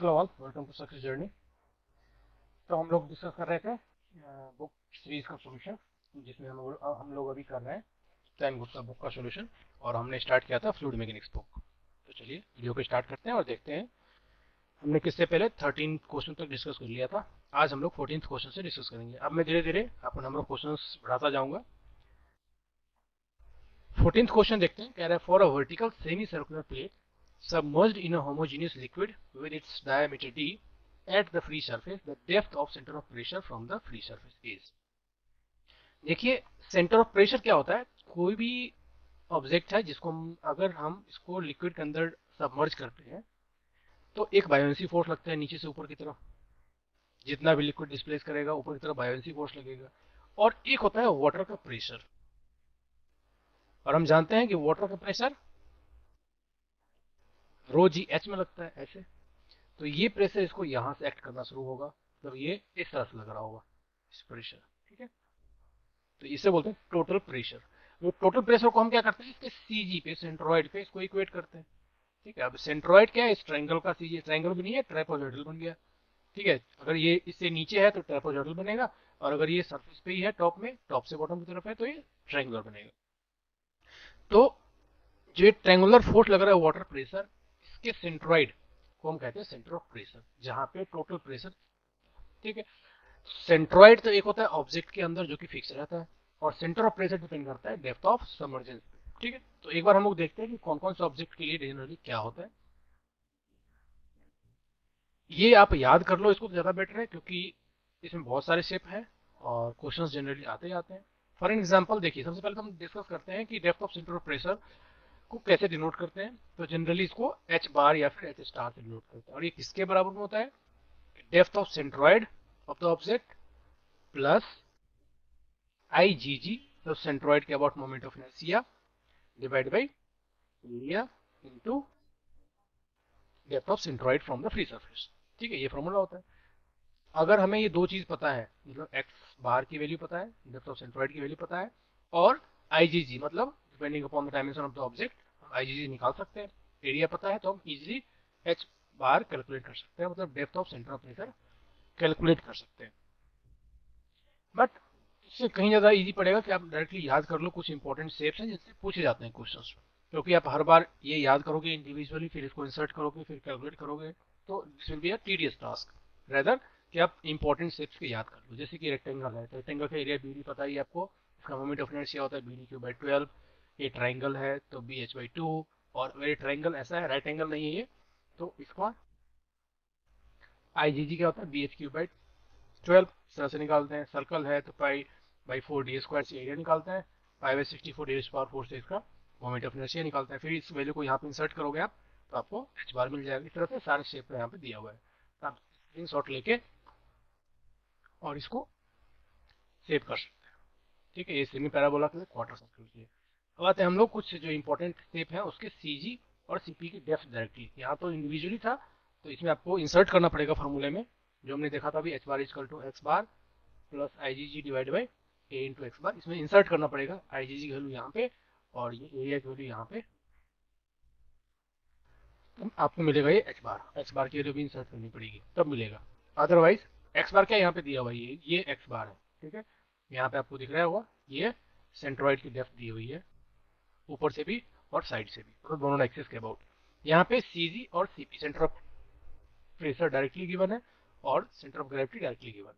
Hello all, welcome to success journey. तो हम लोग डिस्कस कर रहे थे बुक सीरीज का सॉल्यूशन, जिसमें हम लोग अभी कर रहे हैं 10 गुप्ता बुक का सॉल्यूशन। और हमने स्टार्ट किया था फ्लूइड मैकेनिक्स बुक। तो चलिए वीडियो को स्टार्ट करते हैं और देखते हैं। हमने किससे पहले 13 क्वेश्चन तक डिस्कस कर लिया था। आज हम लोग 14th क्वेश्चन से डिस्कस करेंगे। अब मैं धीरे धीरे आपको नंबर ऑफ क्वेश्चन बढ़ाता जाऊंगा। 14th क्वेश्चन देखते हैं। कह रहा है for a vertical semi circular plate submerged in a homogeneous liquid with its diameter d at the free surface, the depth of center of pressure from the free surface is। देखिए, centre of pressure क्या होता है। कोई भी object है जिसको अगर हम इसको लिक्विड के अंदर सबमर्ज करते हैं तो एक बायोन्सी फोर्स लगता है नीचे से ऊपर की तरफ। जितना भी लिक्विड डिस्प्लेस करेगा ऊपर की तरफ बायोन्सी फोर्स लगेगा। और एक होता है वाटर का प्रेशर। और हम जानते हैं कि वाटर का प्रेशर रो जी एच में लगता है ऐसे। तो ये प्रेशर इसको यहां से एक्ट करना शुरू होगा, मतलब ये इस तरह से लग रहा होगा इस प्रेशर। ठीक है, तो इसे बोलते हैं टोटल प्रेशर। वो टोटल प्रेशर को हम क्या करते हैं, इसके सीजी पे, सेंट्रोइड पे इसको इक्वेट करते हैं। ठीक है, अब सेंट्रोइड क्या है, इस ट्रायंगल का सीजी। ट्रायंगल भी नहीं है, ट्राइपोजॉइडल बन गया। ठीक है, अगर ये इससे नीचे है तो ट्राइपोजॉइडल बनेगा, और अगर ये सरफेस पे ही है टॉप में, टॉप से बॉटम की तरफ है, तो ये ट्रायंगुलर बनेगा। तो जो ये ट्रायंगुलर फोर्स लग रहा है वाटर प्रेशर, इसके सेंट्रोइड को हम कहते हैं सेंटर ऑफ प्रेशर, जहां पे टोटल प्रेशर। ठीक है, सेंट्रोइड तो एक होता है ऑब्जेक्ट के अंदर जो कि फिक्स रहता है, और सेंटर ऑफ प्रेशर डिपेंड करता है डेप्थ ऑफ सबमर्जेंस पे। ठीक है, तो एक बार हम लोग देखते हैं कि कौन कौन से ऑब्जेक्ट के लिए जनरली क्या होता है। ये आप याद कर लो, इसको तो ज्यादा बेटर है, क्योंकि इसमें बहुत सारे शेप हैं और क्वेश्चंस जनरली आते ही आते हैं। फॉर एग्जांपल देखिए, सबसे पहले तो हम डिस्कस करते हैं कि depth of centre of pressure को कैसे डिनोट करते हैं। तो जनरली इसको एच बार या फिर एच स्टार से डिनोट करते हैं। और ये किसके बराबर में होता है, depth of centroid of the object plus I G G, तो सेंट्रॉइड के about moment of inertia divide by area into depth of centroid from the free surface. ठीक है, ये फॉर्मूला होता है। अगर हमें ये दो चीज पता है, मतलब एक्स बार की वैल्यू पता है, डेप्थ ऑफ सेंट्रॉइड की वैल्यू पता है, और आईजीजी मतलब depending upon the dimension of the object हम आईजीजी निकाल सकते हैं। एरिया पता है तो हम इजिली एच बार कैलकुलेट कर सकते हैं, मतलब depth of centre of pressure calculate कर सकते हैं। बट इससे कहीं ज्यादा इजी पड़ेगा कि आप डायरेक्टली याद कर लो। कुछ इंपॉर्टेंट शेप्स हैं जिससे पूछे जाते हैं क्वेश्चंस, क्योंकि आप हर बार ये याद करोगे इंडिविजुअली, फिर इसको इंसर्ट करोगे, फिर कैलकुलेट करोगे, तो this will be a tedious task rather कि आप इंपॉर्टेंट शेप्स के याद कर लो। जैसे कि रेक्टेंगल है, तो रेक्टेंगल का एरिया बी डी पता ही आपको, इसका मोमेंट ऑफ इनर्शिया होता है बी डी क्यू बाई 12। ये ट्राइंगल है तो बी एच बाई 2। और मेरे ट्राइंगल ऐसा है, राइट एंगल नहीं है ये, तो इसका आई जी जी क्या होता है, बी एच क्यू बाई 12। इस तरह से निकालते हैं। सर्कल है तो पाई बाई 4 डी स्क्वायर से एरिया निकालते हैं। पाई बाई 64 डी पावर 4 से इसका मोमेंट ऑफ इनर्शिया निकालते हैं। फिर इस वैल्यू को यहाँ पे इंसर्ट करोगे आप, तो आपको एच बार मिल जाएगा। इस तरह से सारे शेप यहाँ पे दिया हुआ है, तो आप स्क्रीन शॉट लेके और इसको सेव कर सकते हैं। ठीक है, ये सेमी पैराबोला के लिए क्वार्टर सर्कल की है। अब आते हैं हम लोग कुछ जो इंपॉर्टेंट शेप है उसके सी जी और सी पी की डेप्थ डायरेक्टली। यहाँ तो इंडिविजुअली था, तो इसमें आपको इंसर्ट करना पड़ेगा फॉर्मूले में, जो हमने देखा था अभी, h bar is equal to x bar plus I G G divide by A into x bar. इसमें इंसर्ट करना पड़ेगा आई जी जी की वैल्यू यहाँ पे, और ये एरिया की वैल्यू यहाँ पे। तो आपको मिलेगा ये एच बार की वैल्यू भी इंसर्ट करनी पड़ेगी तब मिलेगा। अदरवाइज एक्स बार क्या यहाँ पे दिया हुआ है, ये एक्स बार है। ठीक है, यहाँ पे आपको दिख रहा होगा ये सेंट्रॉइड की डेप्थ दी हुई है, ऊपर से भी और साइड से भी, तो दोनों एक्सिस के अबाउट। यहाँ पे सी जी और C P, centre of pressure directly given है और centre of gravity directly given है।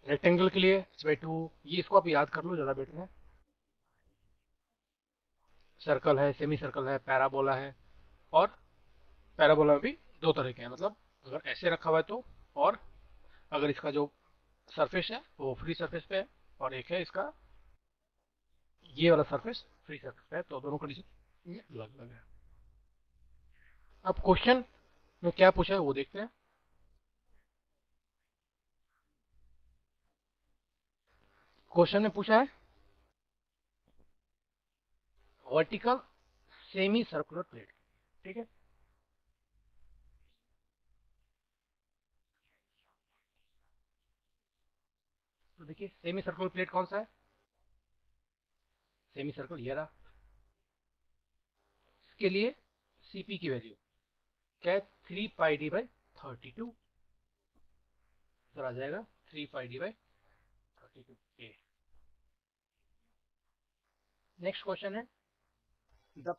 रेक्टेंगल के लिए एच बाई 2, ये इसको आप याद कर लो, ज्यादा बेटर है। सर्कल है, सेमी सर्कल है, पैराबोला है। और पैराबोला में भी दो तरह के हैं, मतलब अगर ऐसे रखा हुआ है तो, और अगर इसका जो सरफेस है वो फ्री सरफेस पे है, और एक है इसका ये वाला सरफेस फ्री सरफेस पे है, तो दोनों कंडीशन अलग अलग है। अब क्वेश्चन में क्या पूछा है वो देखते हैं। क्वेश्चन में पूछा है वर्टिकल सेमी सर्कुलर प्लेट। ठीक है, तो देखिए सेमी सर्कुलर प्लेट कौन सा है, सेमी सर्कल ये रहा। इसके लिए सीपी की वैल्यू क्या है 3πd/32 सर आ जाएगा 3πd/32 ए। नेक्स्ट क्वेश्चन है the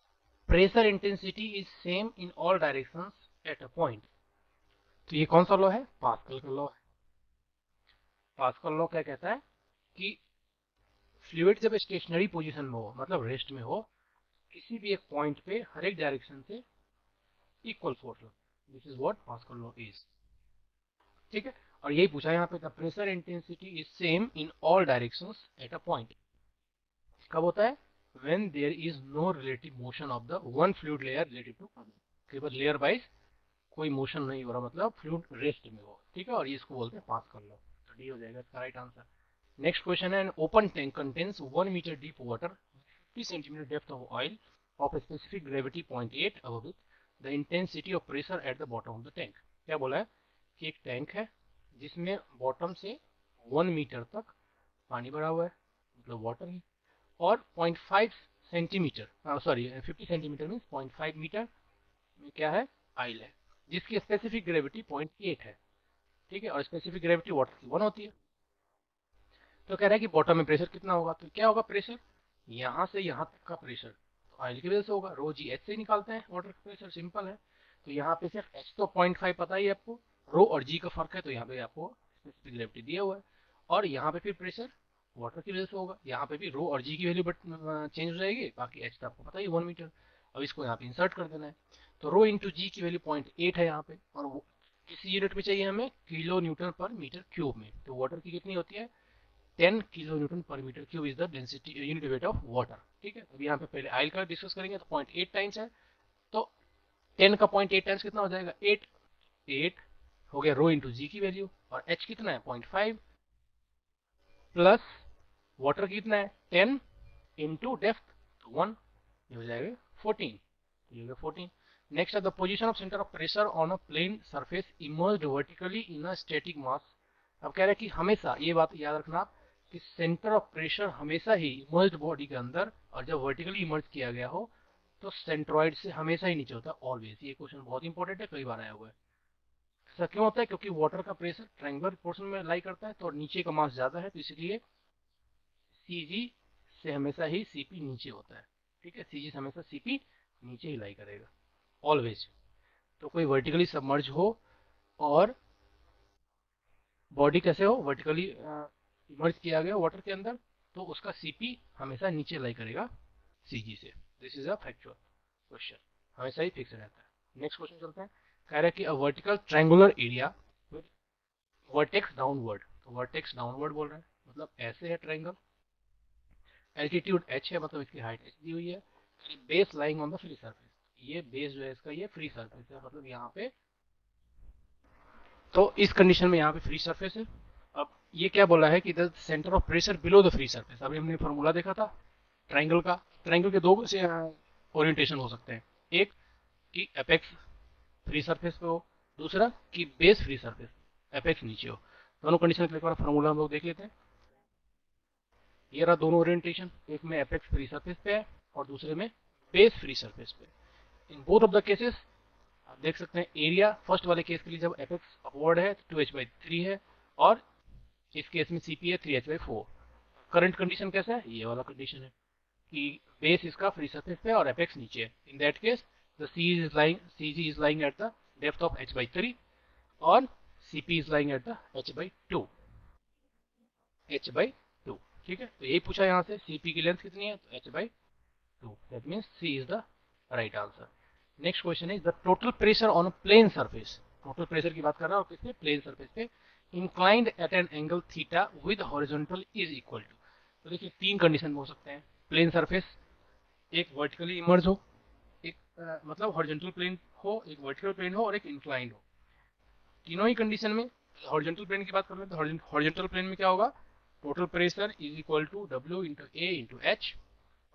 pressure intensity is same in all directions at a point. तो ये कौन सा लॉ है? पास्कल का लॉ है। पास्कल लॉ क्या कहता है कि फ्लूइड जब स्टेशनरी पोजीशन में हो मतलब रेस्ट में हो किसी भी एक पॉइंट पे हर एक डायरेक्शन से इक्वल फोर्स हो। This is what Pascal law is. ठीक है, और यही पूछा यहाँ पे the pressure intensity is same in all directions at a point कब होता है? When there is no relative motion of the one fluid layer relative to केवल लेयर वाइज कोई मोशन नहीं हो रहा मतलब फ्लूइड रेस्ट में हो। ठीक है, और ये इसको बोलते हैं पास्कल लॉ। तो डी हो जाएगा इसका राइट आंसर। नेक्स्ट क्वेश्चन है an open tank contains 1 metre deep water 50 centimetre depth of oil of specific gravity 0.8 above it the intensity of pressure at the bottom of the tank। क्या बोला है कि एक tank है जिसमें bottom से 1 metre तक पानी भरा हुआ है मतलब वाटर है और 0.5 centimetre sorry 50 centimetre mean 0.5 metre में क्या है? ऑयल है जिसकी स्पेसिफिक ग्रेविटी 0.8 है। ठीक है, और स्पेसिफिक ग्रेविटी वाटर की 1 होती है। तो कह रहा है कि बॉटम में प्रेशर कितना होगा? तो क्या होगा प्रेशर? यहाँ से यहाँ तक का प्रेशर तो ऑयल की वजह से होगा। रो जी एच से निकालते हैं वाटर का प्रेशर, सिंपल है। तो यहाँ पे सिर्फ एच तो 0.5 पता ही है आपको, रो और जी का फर्क है तो यहाँ पे आपको स्पेसिफिक ग्रेविटी दिया हुआ है। और यहाँ पे फिर प्रेशर वाटर की वजह से होगा, यहाँ पे भी रो और जी की वैल्यू बट चेंज हो जाएगी, बाकी एच तो आपको पता ही 1 मीटर। अब इसको यहाँ पे इंसर्ट कर देना है। तो रो इंटू जी की वैल्यू 0.8 है यहाँ पे, और किस यूनिट में चाहिए हमें? Kilo newton per metre cube में। तो वाटर की कितनी होती है? 10 kilo newton per metre cube is the density unit weight of water. ठीक है, अब यहाँ पे पहले आयल का डिस्कस करेंगे तो 0.8 टाइम्स है। तो 10 का 0.8 टाइम्स कितना हो जाएगा? 8 हो गया रो इंटू जी की वैल्यू, और एच कितना है? 0.5 प्लस वाटर कितना है? 10 इंटू डेप्थ 1, ये हो जाएगा 14। ये हो गया 14। नेक्स्ट है the position of centre of pressure on a plane surface immersed vertically in a static mass. अब कह रहा है कि हमेशा ये बात याद रखना आप कि सेंटर ऑफ प्रेशर हमेशा ही इमर्ज्ड बॉडी के अंदर, और जब वर्टिकली इमर्ज किया गया हो तो सेंट्रॉइड से हमेशा ही नीचे होता है ऑलवेज। ये क्वेश्चन बहुत इंपॉर्टेंट है, कई बार आया हुआ है। ऐसा क्यों होता है? क्योंकि वाटर का प्रेशर ट्रायंगुलर पोर्शन में लाई करता है तो नीचे का मास ज्यादा है, तो इसलिए सीजी से हमेशा ही सीपी नीचे होता है। ठीक है, सीजी से हमेशा सीपी नीचे ही लाई करेगा ऑलवेज। तो कोई वर्टिकली सबमर्ज हो और बॉडी कैसे हो? वर्टिकली इमर्ज किया गया वाटर के अंदर, तो उसका सीपी हमेशा नीचे लाई करेगा सीजी से। This is a factual question, हमेशा ही फिक्स रहता है। नेक्स्ट क्वेश्चन चलते हैं। कह रहा है कि a vertical triangular area with vertex downward. तो वर्टेक्स डाउनवर्ड बोल रहा है मतलब ऐसे है ट्रायंगल, एल्टीट्यूड h है मतलब इसकी हाइट h दी हुई है, base lying on the free surface. ये बेस जो है इसका ये फ्री सरफेस है मतलब यहाँ पे, तो इस कंडीशन में यहाँ पे फ्री सरफेस है। अब ये क्या बोला है कि the centre of pressure below the free surface. अभी हमने फॉर्मूला देखा था ट्रायंगल का। ट्रायंगल के दो से ओरिएंटेशन हो सकते हैं, एक कि एपेक्स फ्री सरफेस पे हो, दूसरा कि बेस फ्री सरफेस एपेक्स नीचे हो। दोनों कंडीशन के एक बार फॉर्मूला हम लोग देख लेते हैं। ये रहा दोनों ओरिएंटेशन, एक में एपेक्स फ्री सरफेस पे है और दूसरे में बेस फ्री सरफेस पे। In both of the cases आप देख सकते हैं एरिया फर्स्ट वाले केस के लिए जब एपेक्स अपवर्ड है तो 2h/3 है, और इस केस में सीपी है 3h/4। करंट कंडीशन कैसा है? ये वाला कंडीशन है कि बेस इसका फ्री सरफेस पे और एपेक्स नीचे है। In that case the CG is lying at the depth of h/3 और CP is lying at the h/2। h/2 ठीक है, तो यही पूछा यहाँ से सीपी की लेंथ कितनी है तो h/2, that means C is the right answer. Next question is the total pressure on a plane surface. Total pressure की बात कर रहा है और किसपे? प्लेन सरफेस पे, inclined at an angle theta with horizontal is equal to. तो देखिए तीन कंडीशन हो सकते हैं प्लेन सरफेस, एक वर्टिकली इमर्ज हो, एक मतलब हॉरिजॉन्टल प्लेन हो, एक वर्टिकल प्लेन हो और एक इंक्लाइंड हो। तीनों ही कंडीशन में हॉरिजॉन्टल प्लेन की बात कर रहे हैं तो हॉरिजॉन्टल प्लेन में क्या होगा? Total pressure is equal to डब्ल्यू इंटू ए इंटू एच,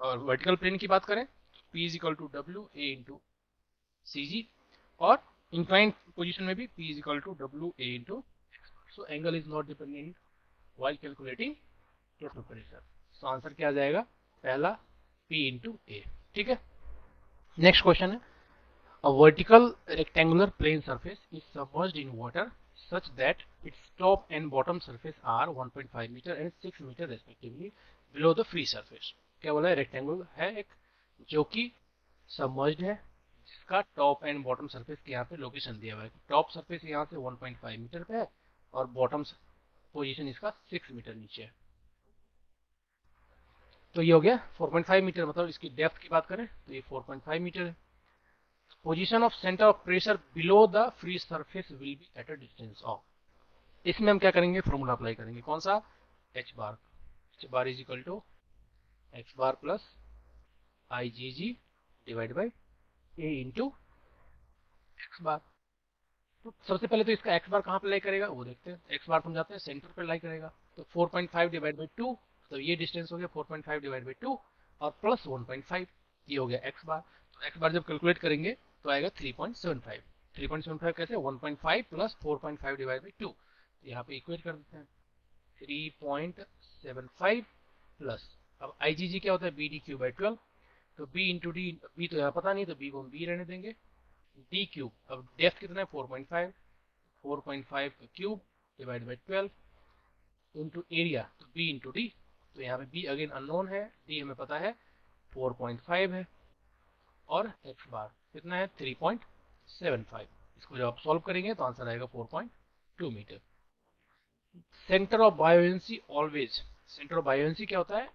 और वर्टिकल प्लेन की बात करें तो पी इज इक्वल टू डब्ल्यू ए इंटू सी जी, और इंक्लाइंड पोजीशन में भी P is equal to WA into x। So angle is not dependent while calculating total pressure। So answer क्या आ जाएगा? पहला P into A। ठीक है, next question है A vertical rectangular plane surface is submerged in water such that its top and bottom surface are 1.5 meter and 6 meter respectively below the free surface. क्या बोला है? Rectangle है एक जो कि सबमर्ज्ड है, जिसका टॉप एंड बॉटम सरफेस के यहाँ पे लोकेशन दिया हुआ है। टॉप सरफेस यहाँ से 1.5 मीटर पे है और बॉटम पोजीशन इसका 6 मीटर नीचे है। तो ये हो गया 4.5 मीटर, मतलब इसकी डेप्थ की बात करें तो ये 4.5 मीटर है। Position of centre of pressure below the free surface will be at a distance of, इसमें हम क्या करेंगे? फॉर्मूला अप्लाई करेंगे। कौन सा? H bar. H bar is equal to x bar plus I G G divide by A into x bar. तो सबसे पहले तो इसका एक्स बार कहाँ पे लाई करेगा वो देखते हैं। एक्स बार हम जाते हैं सेंटर पे लाई करेगा, तो 4.5 डिवाइड बाई 2, तो ये डिस्टेंस हो गया 4.5 डिवाइड बाई 2 और प्लस 1.5, ये हो गया एक्स बार। तो एक्स बार जब कैलकुलेट करेंगे तो आएगा 3.75। 3.75 कैसे? 1.5 प्लस 4.5 डिवाइड बाई 2, तो यहाँ पे इक्वेट कर देते हैं 3.75 प्लस, अब आई जी जी क्या होता है? बी डी क्यू बाई 12, तो बी इंटू डी, बी तो यहाँ पता नहीं तो बी को हम बी रहने देंगे, डी क्यूब, अब डेप्थ कितना है? 4.5, 4.5 का cube divide by 12 into area, तो बी इंटू डी, तो यहाँ पे बी अगेन अननोन है, डी हमें पता है 4.5 है, और एक्स बार कितना है? 3.75। इसको जब आप सॉल्व करेंगे तो आंसर आएगा 4.2 metre. Centre of buoyancy always, centre of buoyancy क्या होता है?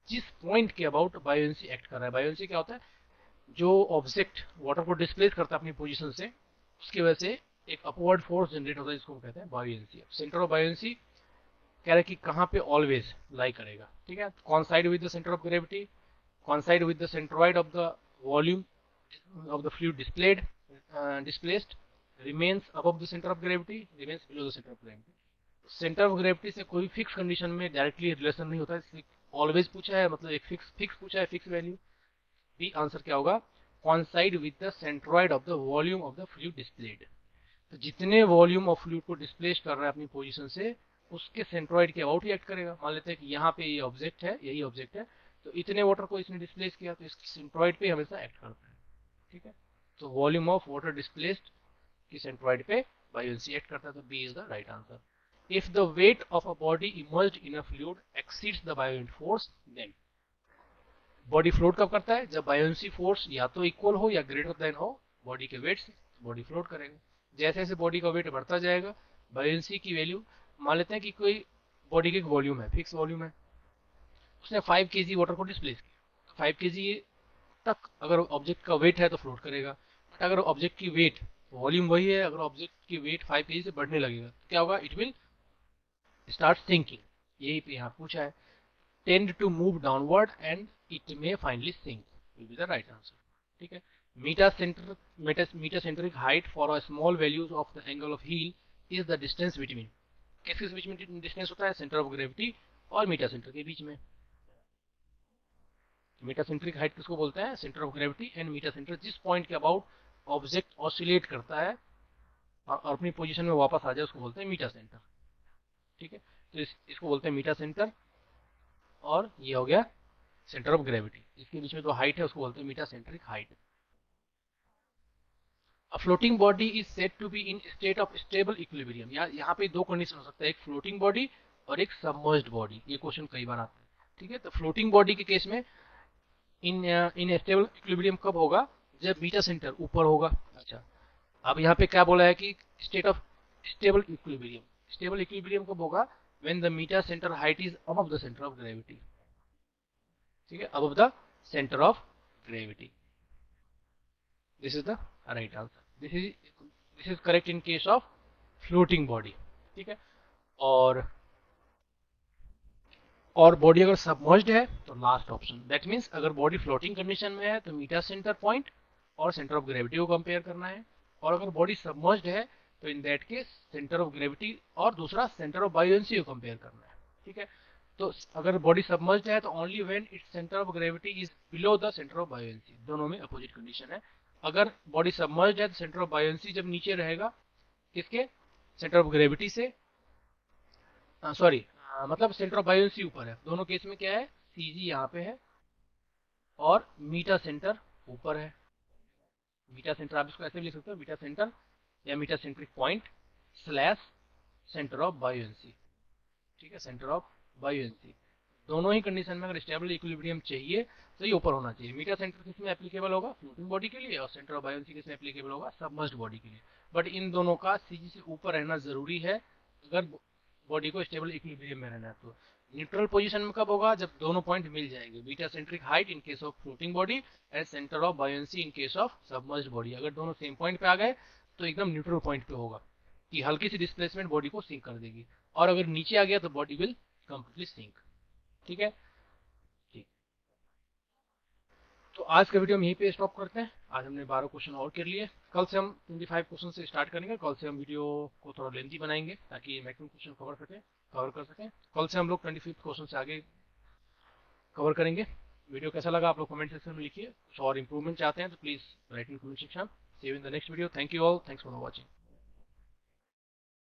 जिस पॉइंट के अबाउट बायोएंसी एक्ट कर रहा है। बायोएंसी क्या होता है? जो ऑब्जेक्ट वाटर को डिस्प्लेस करता है अपनी पोजीशन से, उसकी वजह से एक अपवर्ड फोर्स जनरेट होता है, जिसको हम कहते हैं बायोएंसी। सेंटर ऑफ बायोएंसी कह रहा है कि कहाँ पे ऑलवेज लाई करेगा, ठीक है? कॉन्साइड with the centre of gravity, coincide with the centroid of the volume of the fluid displaced, remains above the center of gravity, remains below the center of gravity। Centre of gravity से कोई fix condition में directly relation नहीं होता है, always पूछा है मतलब एक फिक्स पूछा है, फिक्स वैल्यू। बी आंसर क्या होगा? coincide with the centroid of the volume of the fluid displayed, तो जितने वॉल्यूम ऑफ फ्लूइड को डिस्प्लेस कर रहा है अपनी पोजीशन से, उसके सेंट्रॉइड के अबाउट ही एक्ट करेगा। मान लेते हैं कि यहाँ पे ये ऑब्जेक्ट है, यही ऑब्जेक्ट है, तो इतने वाटर को इसने डिस्प्लेस किया तो इसकी सेंट्रॉइड पे हमेशा एक्ट करता है, ठीक है? तो वॉल्यूम ऑफ वाटर डिस्प्लेस्ड की सेंट्रॉइड पे बायोएंसी एक्ट करता है, तो B is the right answer. If the weight of a body immersed in a fluid exceeds the buoyant force, then body float कब करता है? जब बायोएंसी फोर्स या तो इक्वल हो या ग्रेटर देन हो बॉडी के वेट से, बॉडी फ्लोट करेगा। जैसे जैसे बॉडी का वेट बढ़ता जाएगा, बायोएंसी की वैल्यू, मान लेते हैं कि कोई बॉडी की वॉल्यूम है, फिक्स वॉल्यूम है, उसने 5 केजी वाटर को डिस्प्लेस किया, तो 5 केजी तक अगर ऑब्जेक्ट का वेट है तो फ्लोट करेगा। बट अगर ऑब्जेक्ट की वेट, वॉल्यूम वही है, अगर ऑब्जेक्ट की वेट 5 केजी से बढ़ने लगेगा तो क्या होगा? इट विल स्टार्ट सिंकिंग, यही पे यहाँ पूछा है। tend to move downward and it may finally sink will be the right answer, ठीक है? Metacentric height for a small values of the angle of heel is the distance between, किस बीच में distance होता है? सेंटर ऑफ ग्रेविटी और मीटा centre के बीच में। मीटासेंट्रिक height किसको बोलते हैं? Centre of gravity and meta centre, जिस पॉइंट के अबाउट ऑब्जेक्ट ऑसिलेट करता है और अपनी पोजीशन में वापस आ जाए उसको बोलते हैं मीटा सेंटर, ठीक है? तो इसको बोलते हैं मीटा सेंटर, और ये हो गया सेंटर ऑफ ग्रेविटी, इसके बीच में जो हाइट है उसको बोलते हैं meta centric height. A floating body is said to be in state of stable equilibrium, यहाँ पे दो कंडीशन हो सकता है, एक फ्लोटिंग बॉडी और एक सबमर्ज्ड बॉडी। ये क्वेश्चन कई बार आता है, ठीक है? तो फ्लोटिंग बॉडी के केस में इन इन स्टेबल इक्विलिब्रियम कब होगा? जब मीटा सेंटर ऊपर होगा। अच्छा, अब यहाँ पे क्या बोला है कि state of stable equilibrium, stable equilibrium कब होगा? When the meta centre height is above the centre of gravity, ठीक है? Above the centre of gravity, this is the right answer. This is correct in case of floating body, ठीक है? और body अगर submerged है तो last option, that means अगर body floating condition में है तो मीटा सेंटर पॉइंट और सेंटर ऑफ ग्रेविटी को कंपेयर करना है, और अगर बॉडी सबमर्ज्ड है तो in that case centre of gravity और दूसरा सेंटर ऑफ बायोएंसी को कंपेयर करना है, ठीक है? तो अगर बॉडी सबमर्ज्ड है तो only when its centre of gravity is below the centre of buoyancy, दोनों में अपोजिट कंडीशन है। अगर बॉडी सबमर्ज्ड है तो सेंटर ऑफ बायोएंसी जब नीचे रहेगा किसके? सेंटर ऑफ ग्रेविटी से, सॉरी, मतलब सेंटर ऑफ बायोएंसी ऊपर है। दोनों केस में क्या है? सी जी यहाँ पे है और मीटा सेंटर ऊपर है, मीटा सेंटर आप इसको ऐसे भी लिख सकते हो, मीटा सेंटर या meta centric point slash centre of buoyancy. ठीक है, सेंटर ऑफ बायोएंसी। दोनों ही कंडीशन में अगर स्टेबल इक्विलिब्रियम चाहिए तो ये ऊपर होना चाहिए। मीटा सेंटर किस में एप्लीकेबल होगा, फ्लोटिंग बॉडी के लिए, और सेंटर ऑफ बायोएंसी किस में एप्लीकेबल होगा, सबमर्ज्ड बॉडी के लिए। बट इन दोनों का सीजी से ऊपर रहना जरूरी है अगर बॉडी को स्टेबल इक्विलिब्रियम में रहना है। तो न्यूट्रल पोजीशन में कब होगा, जब दोनों पॉइंट मिल जाएंगे, meta centric height in case of floating body and centre of buoyancy in case of submerged body. अगर दोनों सेम पॉइंट पे आ गए तो एकदम न्यूट्रल पॉइंट पे होगा कि हल्की सी डिस्प्लेसमेंट बॉडी को सिंक कर देगी, और अगर नीचे आ गया तो बॉडी विल कंप्लीटली सिंक। ठीक है, ठीक। तो आज का वीडियो हम यहीं पे स्टॉप करते हैं। आज हमने 12 क्वेश्चन और कर लिए। कल से हम 25 क्वेश्चन से स्टार्ट करेंगे। कल से हम वीडियो को थोड़ा लेंथी बनाएंगे ताकि मैक्सिमम क्वेश्चन कवर कर सकें। कल से हम लोग 25 क्वेश्चन से आगे कवर करेंगे। वीडियो कैसा लगा आप लोग कमेंट सेक्शन में लिखिए। कुछ और इंप्रूवमेंट चाहते हैं तो please write in comment section. See you in the next video. Thank you all, thanks for watching.